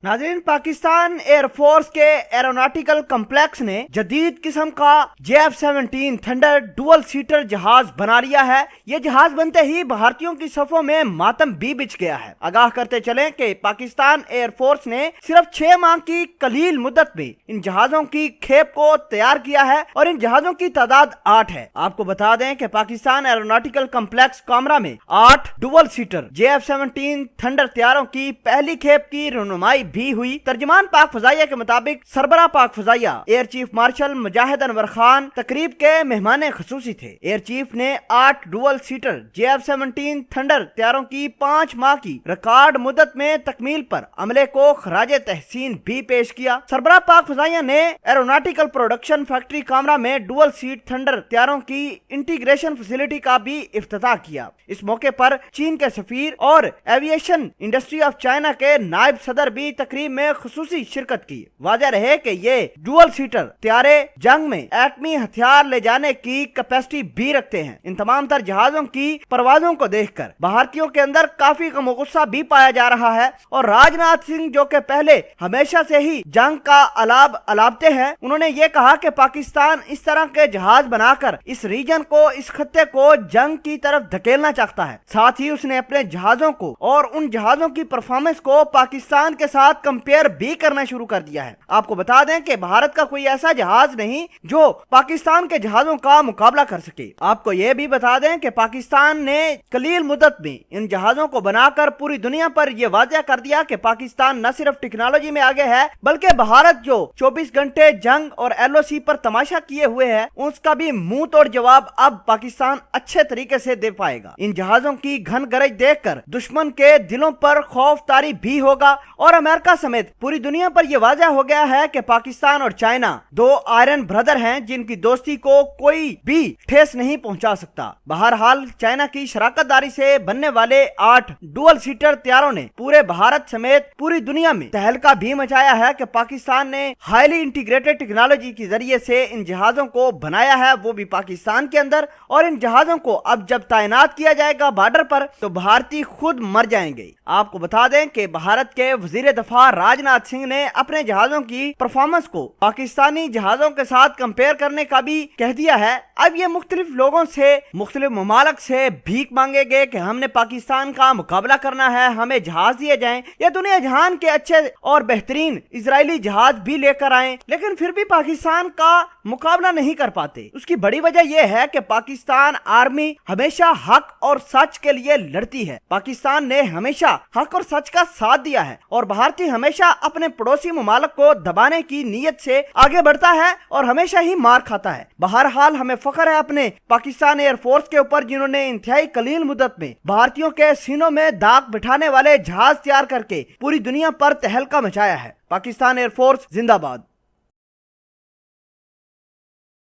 नाज़रीन, पाकिस्तान एयरफोर्स के aeronautical complex ने जदीद किस्म का JF-17 थंडर डुअल सीटर जहाज बना लिया है। ये जहाज बनते ही भारतीयों की सफों में मातम भी बिछ गया है। आगाह करते चलें कि पाकिस्तान एयरफोर्स ने सिर्फ 6 माह की कलील मुद्दत में इन जहाजों की खेप को तैयार किया है और इन जहाजों की तादाद 8 है। आपको बता दें कि पाकिस्तान एरोनॉटिकल कम्प्लेक्स कामरा में 8 डुअल सीटर JF-17 थंडर तैयारों की पहली खेप की रनुमाई भी हुई। तर्जमान पाक फजाइया के मुताबिक सरबरा पाक फजाइया एयर चीफ मार्शल मुजाहिद अनवर खान तकरीब के मेहमान खसूसी थे। एयर चीफ ने 8 डुअल सीटर JF-17 थंडर तैयारों की 5 माह की रिकॉर्ड मुद्दत में तकमील पर अमले को खराजे तहसीन भी पेश किया। सरबरा पाक फजाइया ने एरोनॉटिकल प्रोडक्शन फैक्ट्री कामरा में डुअल सीट थंडर तैयारों की इंटीग्रेशन फैसिलिटी का भी इफ्तिताह किया। इस मौके पर चीन के सफीर और एविएशन इंडस्ट्री ऑफ चाइना के नायब सदर भी तकरीब में खुसूसी शिरकत की। वाज़ेह रहे कि ये डुअल सीटर तैयारे जंग में एटमी हथियार ले जाने की कैपेसिटी भी रखते हैं। इन तमाम तर जहाजों की परवाजों को देखकर भारतीयों के अंदर काफी गम गुस्सा भी पाया जा रहा है और राजनाथ सिंह जो के पहले हमेशा से ही जंग का अलापते हैं, उन्होंने ये कहा कि पाकिस्तान इस तरह के जहाज बनाकर इस रीजन को, इस खत्ते को जंग की तरफ धकेलना चाहता है। साथ ही उसने अपने जहाजों को और उन जहाजों की परफॉर्मेंस को पाकिस्तान के साथ कंपेयर भी करना शुरू कर दिया है। आपको बता दें कि भारत का कोई ऐसा जहाज नहीं जो पाकिस्तान के जहाजों का मुकाबला कर सके। आपको यह भी बता दें कि पाकिस्तान ने कलील मुद्दत में इन जहाजों को बनाकर पूरी दुनिया पर यह वाज़ेह कर दिया कि पाकिस्तान न सिर्फ टेक्नोलॉजी में आगे है, बल्कि भारत जो 24 घंटे जंग और LOC पर तमाशा किए हुए है, उसका भी मुंह तोड़ जवाब अब पाकिस्तान अच्छे तरीके से दे पाएगा। इन जहाजों की घन गरज देखकर दुश्मन के दिलों पर खौफ तारी भी होगा और अमेरिका समेत पूरी दुनिया पर यह वाज़ेह हो गया है कि पाकिस्तान और चाइना 2 आयरन ब्रदर हैं जिनकी दोस्ती को कोई भी ठेस नहीं पहुंचा सकता। बहरहाल चाइना की शराकतदारी से बनने वाले 8 डुअल सीटर तैयारों ने पूरे भारत समेत पूरी दुनिया में तहलका भी मचाया है कि पाकिस्तान ने हाईली इंटीग्रेटेड टेक्नोलॉजी के जरिए से इन जहाजों को बनाया है, वो भी पाकिस्तान के अंदर। और इन जहाजों को अब जब तैनात किया जाएगा बॉर्डर पर तो भारतीय खुद मर जाएंगे। आपको बता दें कि भारत के वजीर दफा राजनाथ सिंह ने अपने जहाजों की परफॉर्मेंस को पाकिस्तानी जहाजों के साथ कंपेयर करने का भी कह दिया है। अब ये मुख्तलिफ लोगों से, मुख्तलिफ ममालिक से भीख मांगेंगे कि हमने पाकिस्तान का मुकाबला करना है, हमें जहाज दिए जाएं या दुनिया जहान के अच्छे और बेहतरीन इजरायली जहाज भी लेकर आएं, लेकिन फिर भी पाकिस्तान का मुकाबला नहीं कर पाते। उसकी बड़ी वजह यह है कि पाकिस्तान आर्मी हमेशा हक और सच के लिए लड़ती है। पाकिस्तान ने हमेशा हक और सच का साथ दिया है और भारतीय हमेशा अपने पड़ोसी ममालिक को दबाने की नीयत से आगे बढ़ता है और हमेशा ही मार खाता है। बहरहाल हमें फख्र है अपने पाकिस्तान एयरफोर्स के ऊपर जिन्होंने इंतहाई कलील मुद्दत में भारतीयों के सीनों में दाग बिठाने वाले जहाज तैयार करके पूरी दुनिया पर तहलका मचाया है। पाकिस्तान एयरफोर्स जिंदाबाद।